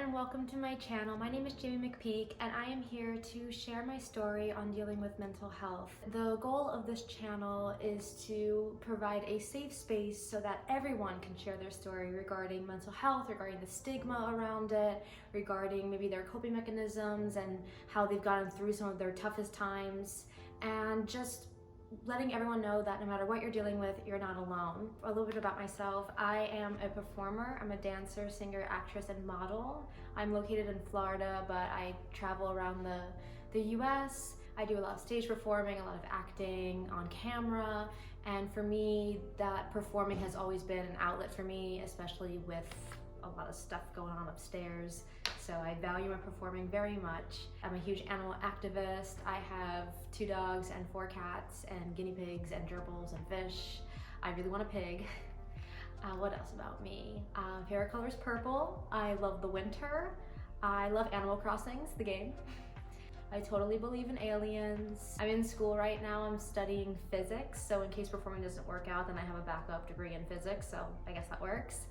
and welcome to my channel. My name is Jaimi McPeek and I am here to share my story on dealing with mental health. The goal of this channel is to provide a safe space so that everyone can share their story regarding mental health, regarding the stigma around it, regarding maybe their coping mechanisms and how they've gotten through some of their toughest times, and just letting everyone know that no matter what you're dealing with, you're not alone. A little bit about myself. I am a performer. I'm a dancer, singer, actress, and model. I'm located in Florida, but I travel around the US. I do a lot of stage performing, a lot of acting on camera, and for me, that performing has always been an outlet for me, especially with a lot of stuff going on upstairs. So I value my performing very much. I'm a huge animal activist. I have 2 dogs and 4 cats and guinea pigs and gerbils and fish. I really want a pig. What else about me? Favorite color is purple. I love the winter. I love Animal Crossings, the game. I totally believe in aliens. I'm in school right now. I'm studying physics. So in case performing doesn't work out, then I have a backup degree in physics. So I guess that works.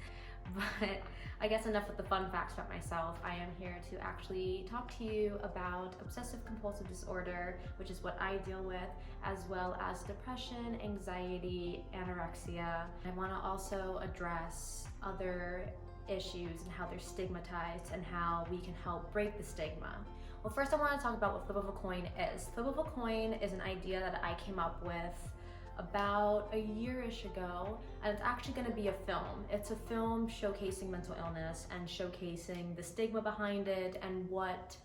But I guess enough with the fun facts about myself. I am here to actually talk to you about obsessive compulsive disorder, which is what I deal with, as well as depression, anxiety, anorexia. I want to also address other issues and how they're stigmatized and how we can help break the stigma. Well, first I want to talk about what flip of a coin is. Flip of a coin is an idea that I came up with about a year-ish ago, and it's actually going to be a film. It's a film showcasing mental illness and showcasing the stigma behind it and what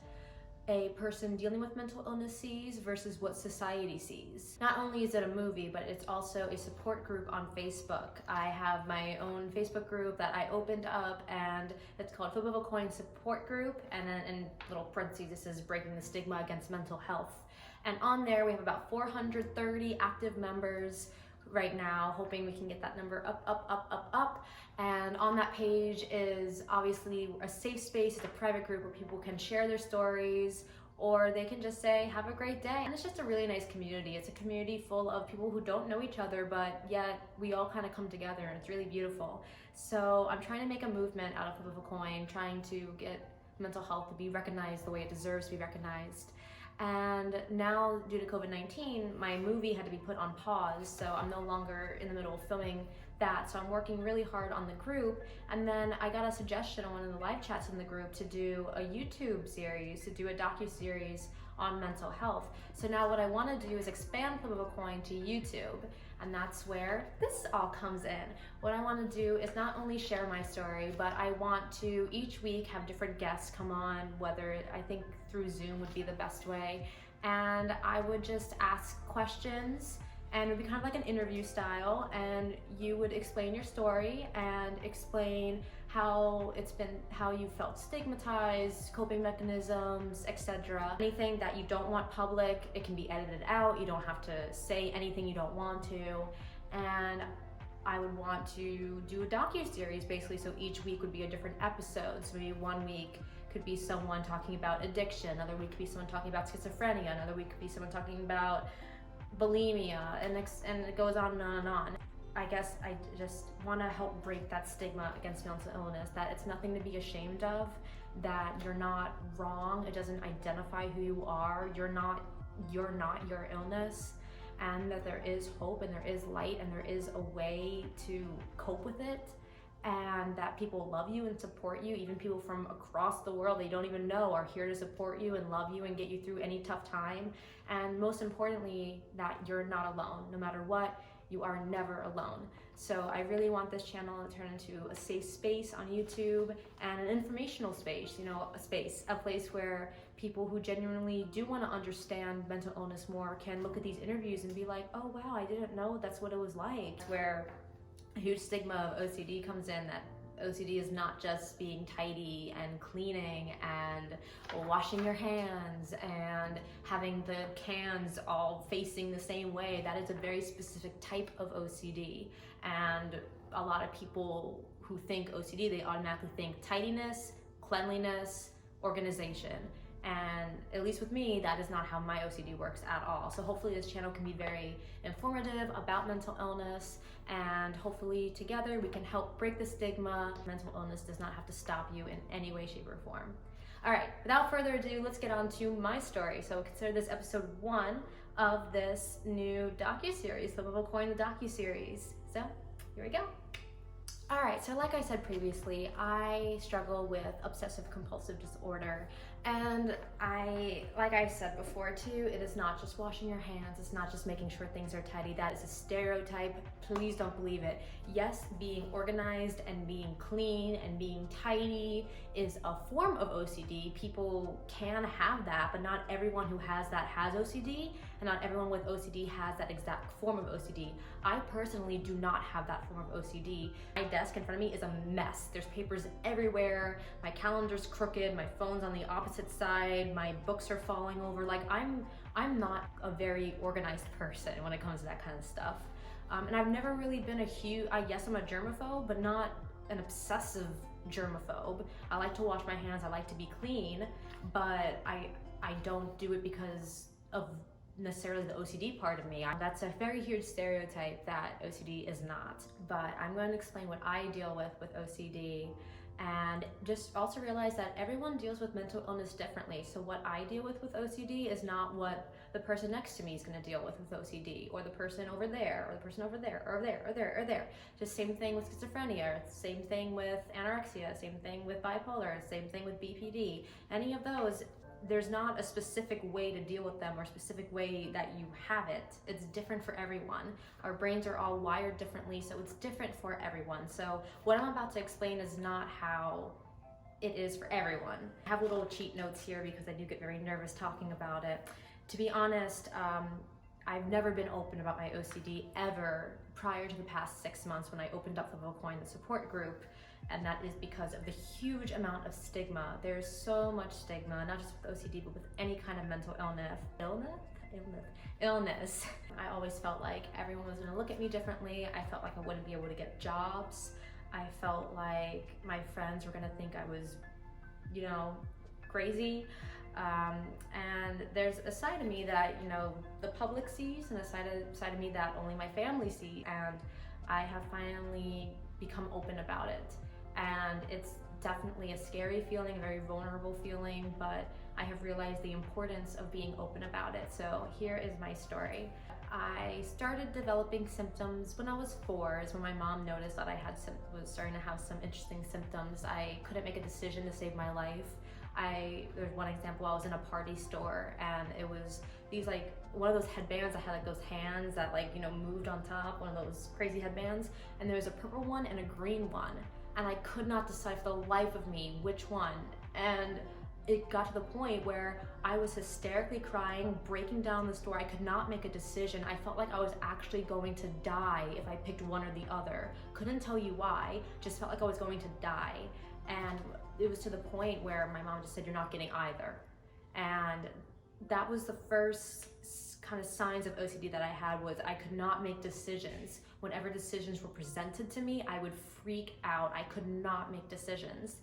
a person dealing with mental illness sees versus what society sees. Not only is it a movie, but it's also a support group on Facebook. I have my own Facebook group that I opened up, and it's called Flip of a Coin Support Group, and then in little parentheses it says Breaking the Stigma Against Mental Health. And on there we have about 430 active members right now, hoping we can get that number up. And on that page is obviously a safe space. It's a private group where people can share their stories, or they can just say, have a great day. And it's just a really nice community. It's a community full of people who don't know each other, but yet we all kind of come together, and it's really beautiful. So I'm trying to make a movement out of Flip of a Coin, trying to get mental health to be recognized the way it deserves to be recognized. And now, due to COVID-19, my movie had to be put on pause, so I'm no longer in the middle of filming that. So I'm working really hard on the group, and then I got a suggestion on one of the live chats in the group to do a YouTube series, to do a docu-series on mental health. So now what I want to do is expand Flip of a Coin to YouTube, and that's where this all comes in. What I want to do is not only share my story, but I want to each week have different guests come on, whether I think through Zoom would be the best way, and I would just ask questions, and it would be kind of like an interview style, and you would explain your story and explain how you felt stigmatized, coping mechanisms, etc. Anything that you don't want public, it can be edited out. You don't have to say anything you don't want to. And I would want to do a docu-series basically, so each week would be a different episode. So maybe one week could be someone talking about addiction, another week could be someone talking about schizophrenia, another week could be someone talking about bulimia, and it goes on and on and on. I guess I just want to help break that stigma against mental illness, that it's nothing to be ashamed of, that you're not wrong, it doesn't identify who you are, you're not your illness, and that there is hope and there is light and there is a way to cope with it, and that people love you and support you. Even people from across the world they don't even know are here to support you and love you and get you through any tough time. And most importantly, that you're not alone. No matter what, you are never alone. So I really want this channel to turn into a safe space on YouTube and an informational space, a place where people who genuinely do want to understand mental illness more can look at these interviews and be like, oh wow, I didn't know that's what it was like. Where a huge stigma of OCD comes in, that OCD is not just being tidy and cleaning and washing your hands and having the cans all facing the same way. That is a very specific type of OCD. And a lot of people who think OCD, they automatically think tidiness, cleanliness, organization. And at least with me, that is not how my OCD works at all. So hopefully this channel can be very informative about mental illness, and hopefully together we can help break the stigma. Mental illness does not have to stop you in any way, shape, or form. All right, without further ado, let's get on to my story. So consider this episode 1 of this new docuseries, Flip of a Coin, the docuseries. So here we go. All right, so like I said previously, I struggle with obsessive compulsive disorder. And like I said before too, it is not just washing your hands, it's not just making sure things are tidy. That is a stereotype. Please don't believe it. Yes, being organized and being clean and being tidy is a form of OCD. People can have that, but not everyone who has that has OCD, and not everyone with OCD has that exact form of OCD. I personally do not have that form of OCD. My desk in front of me is a mess. There's papers everywhere, my calendar's crooked, my phone's on the opposite side, my books are falling over. Like I'm not a very organized person when it comes to that kind of stuff. And I've never really been a huge, I guess I'm a germaphobe, but not an obsessive germaphobe. I like to wash my hands, I like to be clean, but I don't do it because of necessarily the OCD part of me. That's a very huge stereotype that OCD is not. But I'm going to explain what I deal with OCD, and just also realize that everyone deals with mental illness differently. So what I deal with OCD is not what the person next to me is going to deal with OCD, or the person over there, or the person over there, or there, or there, or there. Just same thing with schizophrenia, same thing with anorexia, same thing with bipolar, same thing with BPD. Any of those, there's not a specific way to deal with them or a specific way that you have it. It's different for everyone. Our brains are all wired differently, so it's different for everyone. So what I'm about to explain is not how it is for everyone. I have little cheat notes here because I do get very nervous talking about it. To be honest, I've never been open about my OCD ever prior to the past 6 months when I opened up the Coin, the support group. And that is because of the huge amount of stigma. There's so much stigma, not just with OCD, but with any kind of mental illness. I always felt like everyone was gonna look at me differently. I felt like I wouldn't be able to get jobs. I felt like my friends were gonna think I was, crazy. And there's a side of me that, the public sees, and a side of me that only my family sees. And I have finally become open about it. And it's definitely a scary feeling, a very vulnerable feeling, but I have realized the importance of being open about it. So here is my story. I started developing symptoms when I was 4, is when my mom noticed that I was starting to have some interesting symptoms. I couldn't make a decision to save my life. There's one example, I was in a party store, and it was these one of those headbands that had those hands that moved on top, one of those crazy headbands, and there was a purple one and a green one, and I could not decide for the life of me which one. And it got to the point where I was hysterically crying, breaking down the store. I could not make a decision. I felt like I was actually going to die if I picked one or the other. Couldn't tell you why, just felt like I was going to die. And it was to the point where my mom just said, "You're not getting either." And that was the first kind of signs of OCD that I had, was I could not make decisions. Whenever decisions were presented to me, I would freak out. I could not make decisions.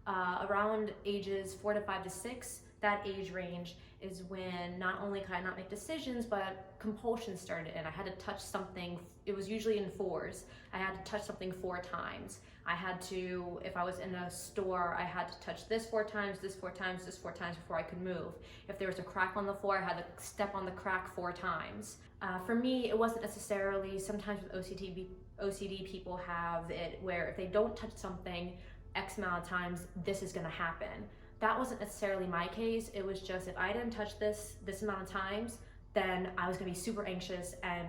Around ages 4 to 5 to 6, that age range is when not only could I not make decisions, but compulsion started, and I had to touch something. It was usually in 4s. I had to touch something 4 times. I had to, if I was in a store, I had to touch this 4 times, this 4 times, this 4 times before I could move. If there was a crack on the floor, I had to step on the crack 4 times. For me, it wasn't necessarily, sometimes with OCD people have it where if they don't touch something X amount of times, this is gonna happen. That wasn't necessarily my case. It was just, if I didn't touch this amount of times, then I was gonna be super anxious, and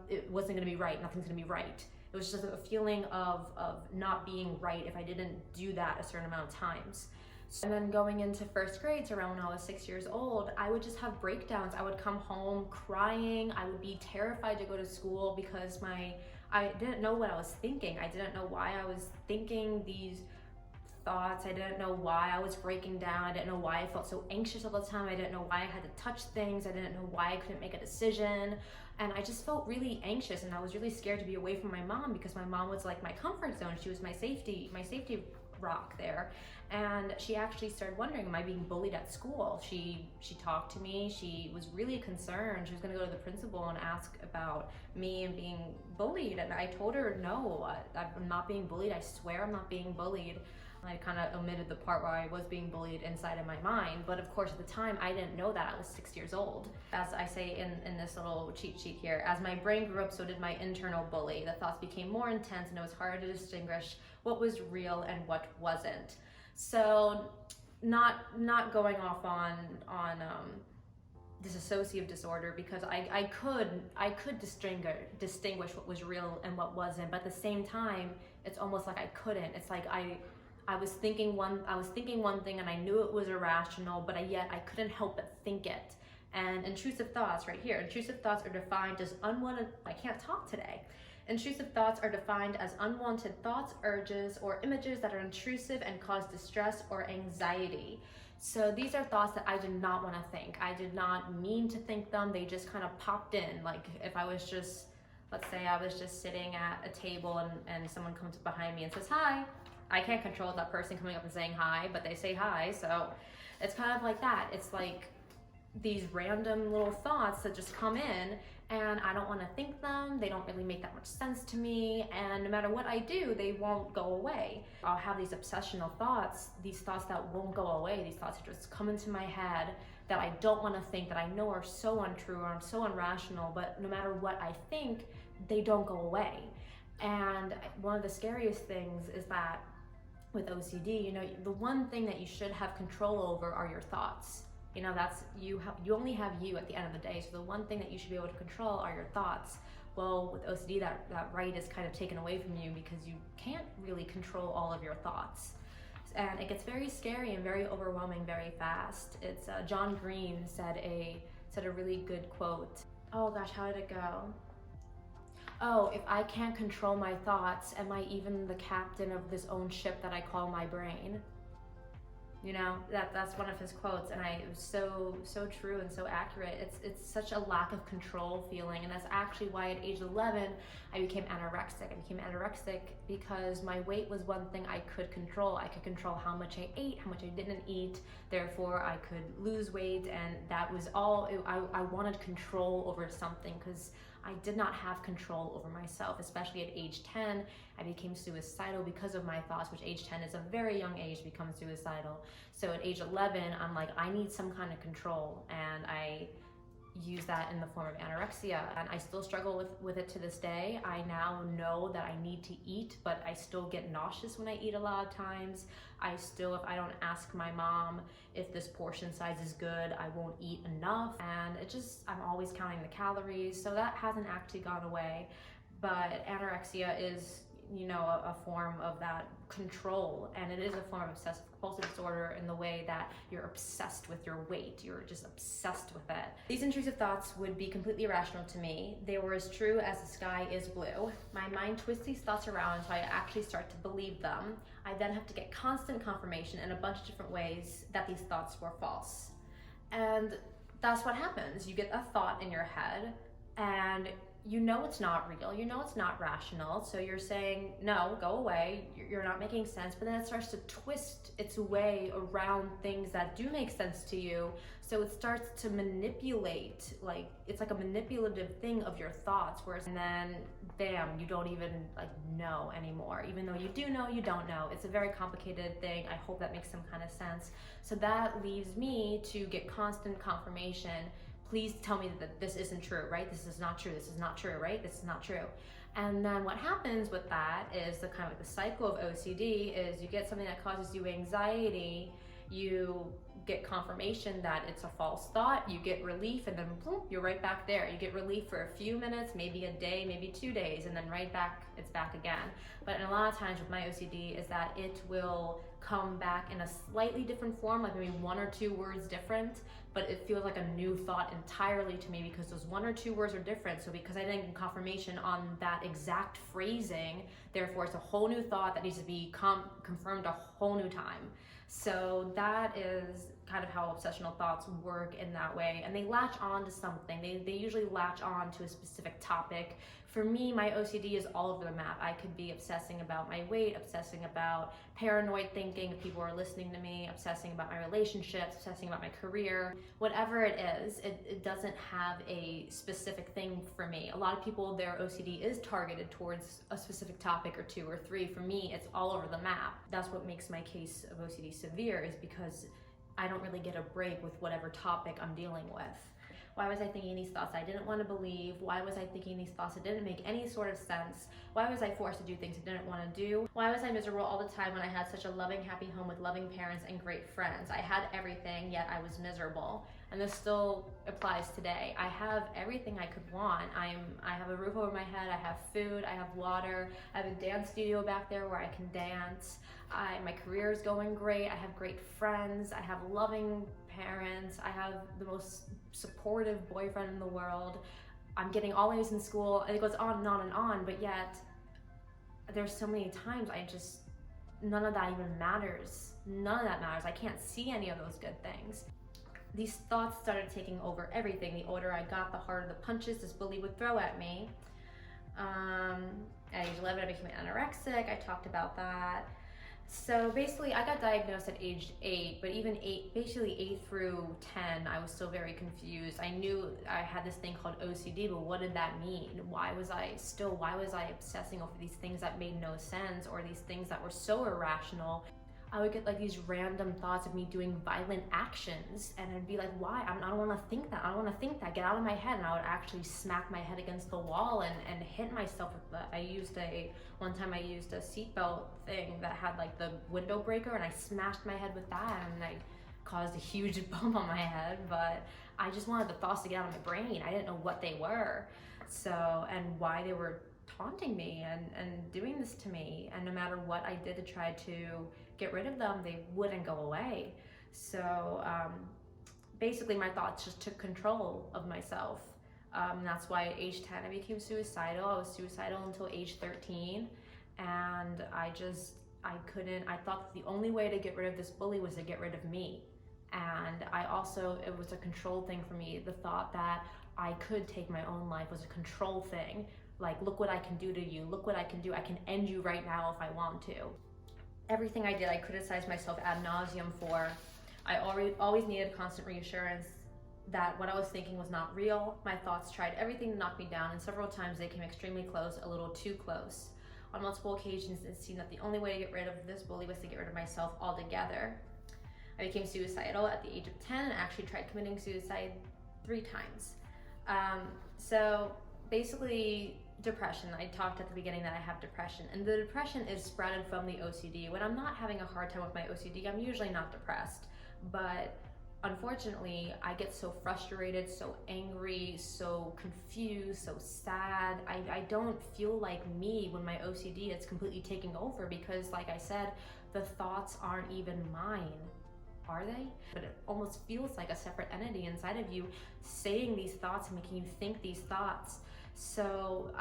it wasn't gonna be right, nothing's gonna be right. It was just a feeling of not being right if I didn't do that a certain amount of times. And then going into 1st grade, so around when I was 6 years old, I would just have breakdowns. I would come home crying. I would be terrified to go to school because I didn't know what I was thinking. I didn't know why I was thinking these thoughts. I didn't know why I was breaking down. I didn't know why I felt so anxious all the time. I didn't know why I had to touch things. I didn't know why I couldn't make a decision. And I just felt really anxious, and I was really scared to be away from my mom because my mom was like my comfort zone. She was my safety rock there. And she actually started wondering, am I being bullied at school? She talked to me. She was really concerned. She was going to go to the principal and ask about me and being bullied. And I told her, no, I'm not being bullied. I swear I'm not being bullied. I kind of omitted the part where I was being bullied inside of my mind. But of course, at the time, I didn't know that. I was 6 years old. As I say in this little cheat sheet here, as my brain grew up, so did my internal bully. The thoughts became more intense, and it was harder to distinguish what was real and what wasn't. So not going off on dissociative disorder, because I could distinguish what was real and what wasn't, but at the same time, it's almost like I couldn't. It's like I was thinking one thing and I knew it was irrational, but yet I couldn't help but think it. And intrusive thoughts, right here, intrusive thoughts are defined as unwanted, I can't talk today. Intrusive thoughts are defined as unwanted thoughts, urges, or images that are intrusive and cause distress or anxiety. So these are thoughts that I did not want to think. I did not mean to think them. They just kind of popped in. Like if I was just, let's say I was just sitting at a table and someone comes behind me and says, hi. I can't control that person coming up and saying hi, but they say hi. So it's kind of like that. It's like these random little thoughts that just come in, and I don't want to think them. They don't really make that much sense to me, and no matter what I do, they won't go away. I'll have these obsessional thoughts, these thoughts that won't go away, these thoughts that just come into my head that I don't want to think, that I know are so untrue or I'm so irrational, but no matter what I think, they don't go away. And one of the scariest things is that with OCD, the one thing that you should have control over are your thoughts. That's you only have you at the end of the day. So the one thing that you should be able to control are your thoughts. Well, with OCD, that right is kind of taken away from you because you can't really control all of your thoughts. And it gets very scary and very overwhelming very fast. It's John Green said a really good quote. Oh gosh, how did it go? Oh, if I can't control my thoughts, am I even the captain of this own ship that I call my brain? That's one of his quotes, and it was so true and so accurate. It's such a lack of control feeling, and that's actually why at age 11 I became anorexic. I became anorexic because my weight was one thing I could control. I could control how much I ate, how much I didn't eat. Therefore, I could lose weight, and that was all. I wanted control over something because I did not have control over myself, especially at age 10. I became suicidal because of my thoughts, which age 10 is a very young age to become suicidal. So at age 11, I'm like, I need some kind of control, and I use that in the form of anorexia, and I still struggle with it to this day. I now know that I need to eat, but I still get nauseous when I eat a lot of times. If I don't ask my mom if this portion size is good, I won't eat enough, and I'm always counting the calories, so that hasn't actually gone away. But anorexia is a form of that control, and it is a form of obsessive compulsive disorder in the way that you're obsessed with your weight. You're just obsessed with it. These intrusive thoughts would be completely irrational to me. They were as true as the sky is blue. My mind twists these thoughts around until I actually start to believe them. I then have to get constant confirmation in a bunch of different ways that these thoughts were false. And that's what happens. You get a thought in your head, and it's not real, it's not rational, so you're saying, no, go away, you're not making sense, but then it starts to twist its way around things that do make sense to you, so it starts to manipulate, it's like a manipulative thing of your thoughts, and then, bam, you don't even, know anymore, even though you do know, you don't know. It's a very complicated thing. I hope that makes some kind of sense. So that leaves me to get constant confirmation. Please tell me that this isn't true, right? This is not true. This is not true, right? This is not true. And then what happens with that is the cycle of OCD is you get something that causes you anxiety, you get confirmation that it's a false thought, you get relief, and then boom, you're right back there. You get relief for a few minutes, maybe a day, maybe 2 days, and then right back, it's back again. But a lot of times with my OCD is that it will come back in a slightly different form, like maybe 1 or 2 words different, but it feels like a new thought entirely to me because those 1 or 2 words are different. So because I didn't get confirmation on that exact phrasing, therefore it's a whole new thought that needs to be confirmed a whole new time. So that is kind of how obsessional thoughts work in that way, and they latch on to something. They usually latch on to a specific topic For me, my OCD is all over the map. I could be obsessing about my weight, obsessing about paranoid thinking if people are listening to me, obsessing about my relationships, obsessing about my career. Whatever it is, it doesn't have a specific thing for me. A lot of people, their OCD is targeted towards a specific topic or two or three. For me, it's all over the map. That's what makes my case of OCD severe, is because I don't really get a break with whatever topic I'm dealing with. Why was I thinking these thoughts I didn't want to believe? Why was I thinking these thoughts that didn't make any sort of sense? Why was I forced to do things I didn't want to do? Why was I miserable all the time when I had such a loving, happy home with loving parents and great friends? I had everything, yet I was miserable. And this still applies today. I have everything I could want. I have a roof over my head, I have food, I have water, I have a dance studio back there where I can dance. My career is going great, I have great friends, I have loving parents, I have the most supportive boyfriend in the world, I'm getting all A's in school, and it goes on and on and on, but yet there's so many times none of that even matters. None of that matters. I can't see any of those good things. These thoughts started taking over everything. The older I got, the harder the punches this bully would throw at me. At age 11, I became anorexic. I talked about that. So basically, I got diagnosed at age 8, but even 8 through 10, I was still very confused. I knew I had this thing called OCD, but what did that mean? Why was I obsessing over these things that made no sense, or these things that were so irrational? I would get like these random thoughts of me doing violent actions, and I'd be like, why? I don't want to think that. I don't want to think that. Get out of my head. And I would actually smack my head against the wall and hit myself with that. One time I used a seatbelt thing that had like the window breaker, and I smashed my head with that, and I caused a huge bump on my head. But I just wanted the thoughts to get out of my brain. I didn't know what they were, and why they were taunting me and doing this to me. And no matter what I did to try to get rid of them, they wouldn't go away. So basically my thoughts just took control of myself. That's why at age 10 I became suicidal. I was suicidal until age 13, and I thought that the only way to get rid of this bully was to get rid of me. And it was a control thing for me. The thought that I could take my own life was a control thing. Like, look what I can do to you, look what I can do. I can end you right now if I want to. Everything I did, I criticized myself ad nauseum for. I always needed constant reassurance that what I was thinking was not real. My thoughts tried everything to knock me down, and several times they came extremely close, a little too close. On multiple occasions, it seemed that the only way to get rid of this bully was to get rid of myself altogether. I became suicidal at the age of 10 and actually tried committing suicide 3 times. So basically, depression. I talked at the beginning that I have depression, and the depression is sprouted from the OCD. When I'm not having a hard time with my OCD, I'm usually not depressed, but unfortunately I get so frustrated, so angry, so confused, so sad. I don't feel like me when my OCD is completely taking over, because like I said, the thoughts aren't even mine. Are they? But it almost feels like a separate entity inside of you saying these thoughts and making you think these thoughts. So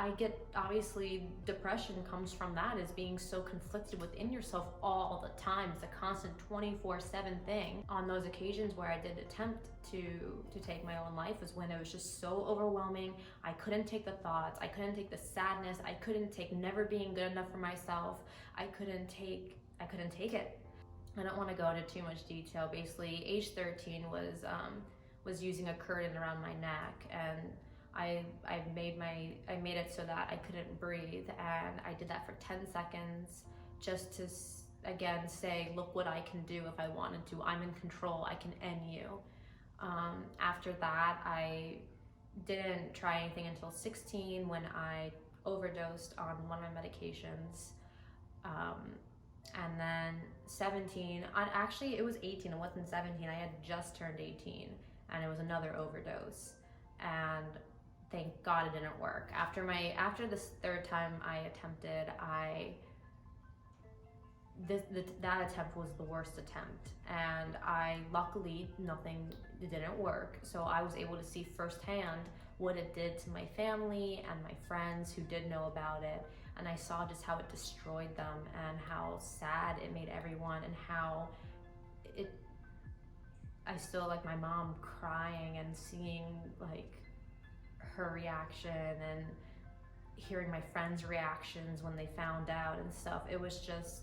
obviously depression comes from that, is being so conflicted within yourself all the time. It's a constant 24/7 thing. On those occasions where I did attempt to take my own life was when it was just so overwhelming. I couldn't take the thoughts, I couldn't take the sadness, I couldn't take never being good enough for myself. I couldn't take it. I don't want to go into too much detail. Basically, age 13 was using a curtain around my neck, and I made it so that I couldn't breathe, and I did that for 10 seconds just to again say, look what I can do if I wanted to. I'm in control. I can end you. After that, I didn't try anything until 16, when I overdosed on one of my medications. And then 17, actually it was 18, it wasn't 17, I had just turned 18, and it was another overdose. And thank God it didn't work. After this 3rd time I attempted, that attempt was the worst attempt, and luckily it didn't work. So I was able to see firsthand what it did to my family and my friends who did know about it, and I saw just how it destroyed them and how sad it made everyone, and how I still like my mom crying and seeing like her reaction, and hearing my friends' reactions when they found out and stuff, it was just,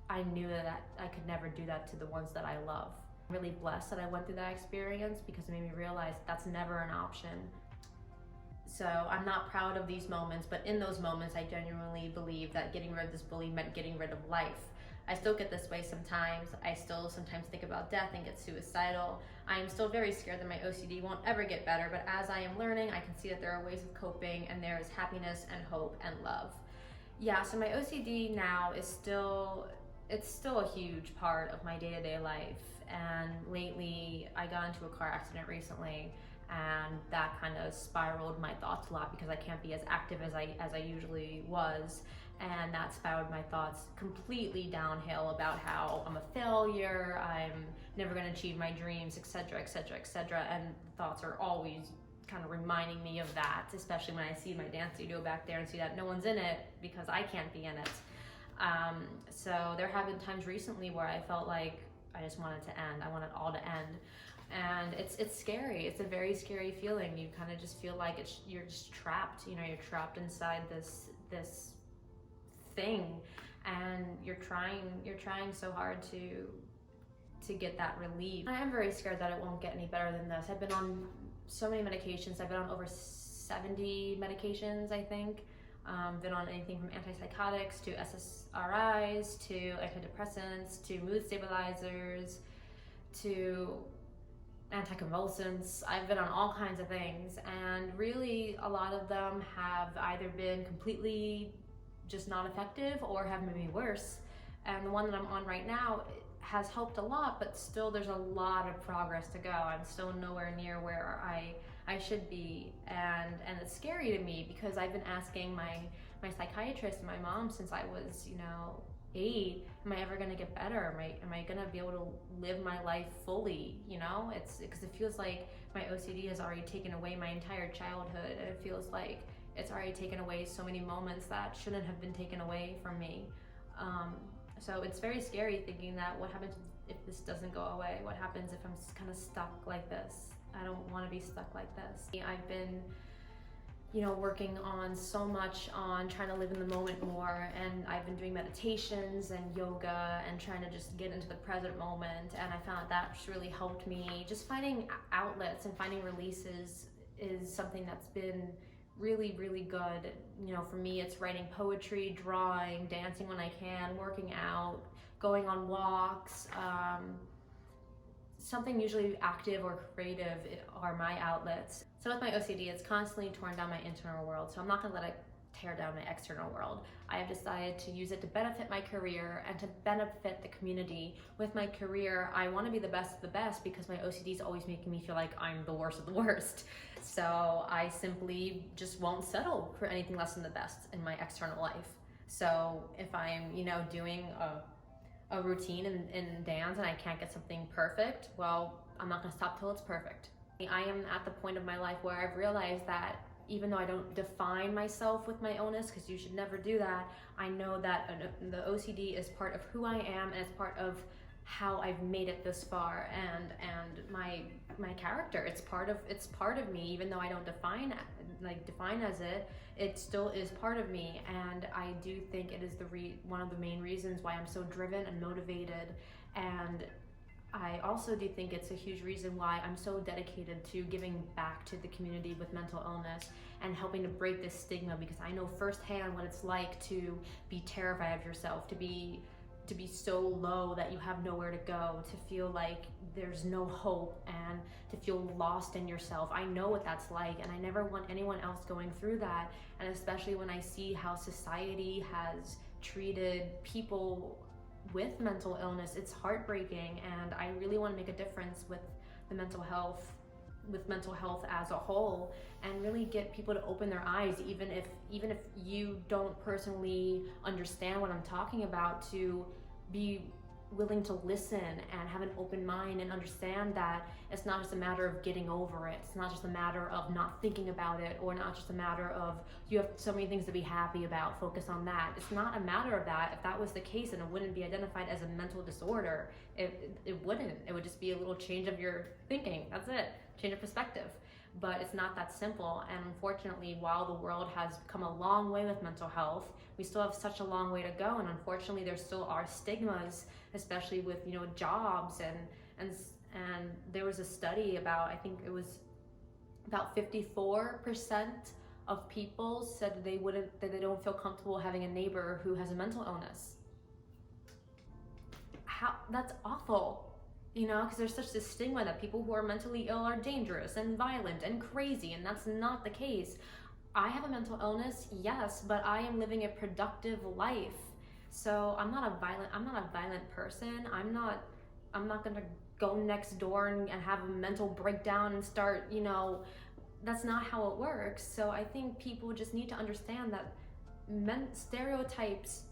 I knew that I could never do that to the ones that I love. I'm really blessed that I went through that experience because it made me realize that's never an option. So I'm not proud of these moments, but in those moments, I genuinely believe that getting rid of this bully meant getting rid of life. I still get this way sometimes. I still sometimes think about death and get suicidal. I'm still very scared that my OCD won't ever get better, but as I am learning, I can see that there are ways of coping, and there is happiness and hope and love. Yeah, so my OCD now is still a huge part of my day-to-day life. And lately, I got into a car accident recently, and that kind of spiraled my thoughts a lot because I can't be as active as I usually was. And that spiraled my thoughts completely downhill about how I'm a failure, I'm never gonna achieve my dreams, etc., etc., etc. And thoughts are always kind of reminding me of that, especially when I see my dance studio back there and see that no one's in it because I can't be in it. So there have been times recently where I felt like I just wanted to end. I want it all to end. And it's scary. It's a very scary feeling. You kind of just feel like you're just trapped. You know, you're trapped inside this thing, and you're trying so hard to get that relief. I am very scared that it won't get any better than this. I've been on so many medications. I've been on over 70 medications, I think. Been on anything from antipsychotics to SSRIs to antidepressants to mood stabilizers to anticonvulsants. I've been on all kinds of things, and really a lot of them have either been completely just not effective or have made me worse. And the one that I'm on right now has helped a lot, but still there's a lot of progress to go. I'm still nowhere near where I should be, and it's scary to me because I've been asking my psychiatrist and my mom since I was 8, am I ever gonna get better? Am I gonna be able to live my life fully? It's because it feels like my OCD has already taken away my entire childhood, and it feels like it's already taken away so many moments that shouldn't have been taken away from me. So it's very scary thinking that what happens if this doesn't go away? What happens if I'm kind of stuck like this? I don't want to be stuck like this. I've been working on so much on trying to live in the moment more, and I've been doing meditations and yoga and trying to just get into the present moment, and I found that's really helped me. Just finding outlets and finding releases is something that's been really, really good. For me, it's writing poetry, drawing, dancing when I can, working out, going on walks, something usually active or creative are my outlets. So with my OCD, it's constantly torn down my internal world, so I'm not gonna let it tear down my external world. I have decided to use it to benefit my career and to benefit the community. With my career, I want to be the best of the best because my OCD is always making me feel like I'm the worst of the worst. So I simply just won't settle for anything less than the best in my external life. So if I'm, doing a routine in dance and I can't get something perfect, well, I'm not gonna stop till it's perfect. I am at the point of my life where I've realized that even though I don't define myself with my illness, because you should never do that, I know that the OCD is part of who I am, and it's part of how I've made it this far, and my character. It's part of me, even though I don't define as it still is part of me. And I do think it is one of the main reasons why I'm so driven and motivated. And I also do think it's a huge reason why I'm so dedicated to giving back to the community with mental illness and helping to break this stigma, because I know firsthand what it's like to be terrified of yourself, to be so low that you have nowhere to go, to feel like there's no hope, and to feel lost in yourself. I know what that's like, and I never want anyone else going through that. And especially when I see how society has treated people with mental illness, it's heartbreaking, and I really want to make a difference with mental health as a whole, and really get people to open their eyes, even if you don't personally understand what I'm talking about, to be willing to listen and have an open mind and understand that it's not just a matter of getting over it. It's not just a matter of not thinking about it, or not just a matter of you have so many things to be happy about, focus on that. It's not a matter of that. If that was the case, then it wouldn't be identified as a mental disorder. It wouldn't. It would just be a little change of your thinking. That's it. Change of perspective. but it's not that simple. And unfortunately, while the world has come a long way with mental health, we still have such a long way to go. And unfortunately, there still are stigmas, especially with, you know, jobs. And there was a study about, I think it was about 54% of people said that they don't feel comfortable having a neighbor who has a mental illness. That's awful. You know, because there's such this stigma that people who are mentally ill are dangerous and violent and crazy, and that's not the case. I have a mental illness, yes, but I am living a productive life. So I'm not a violent person. I'm not gonna go next door and have a mental breakdown and start, you know, that's not how it works. So I think people just need to understand that stereotypes,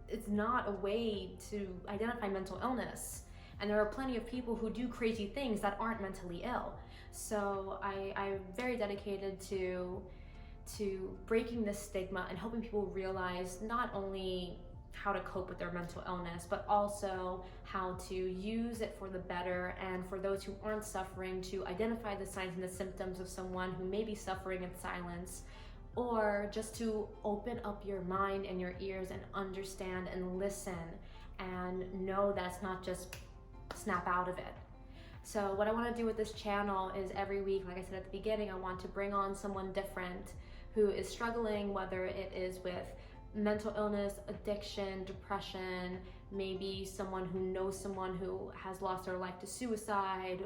it's not a way to identify mental illness. And there are plenty of people who do crazy things that aren't mentally ill. So I'm very dedicated to breaking this stigma and helping people realize not only how to cope with their mental illness, but also how to use it for the better, and for those who aren't suffering to identify the signs and the symptoms of someone who may be suffering in silence, or just to open up your mind and your ears and understand and listen and know that it's not just snap out of it. So what I want to do with this channel is every week, like I said at the beginning, I want to bring on someone different who is struggling, whether it is with mental illness, addiction, depression, maybe someone who knows someone who has lost their life to suicide,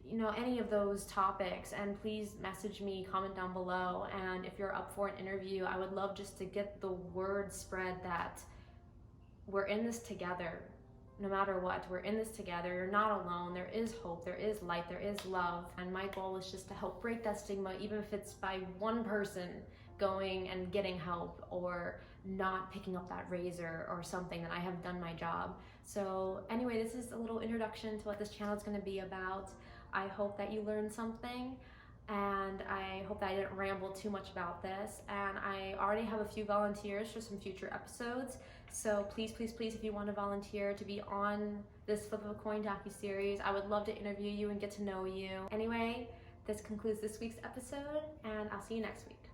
you know, any of those topics. And please message me, comment down below, and if you're up for an interview, I would love just to get the word spread that we're in this together. No matter what, we're in this together. You're not alone. There is hope, there is light, there is love. And my goal is just to help break that stigma, even if it's by one person going and getting help, or not picking up that razor or something, that I have done my job. So anyway, this is a little introduction to what this channel is going to be about. I hope that you learned something, and I hope that I didn't ramble too much about this. And I already have a few volunteers for some future episodes. So please, please, please, if you want to volunteer to be on this Flip of a Coin docu-series, I would love to interview you and get to know you. Anyway, this concludes this week's episode, and I'll see you next week.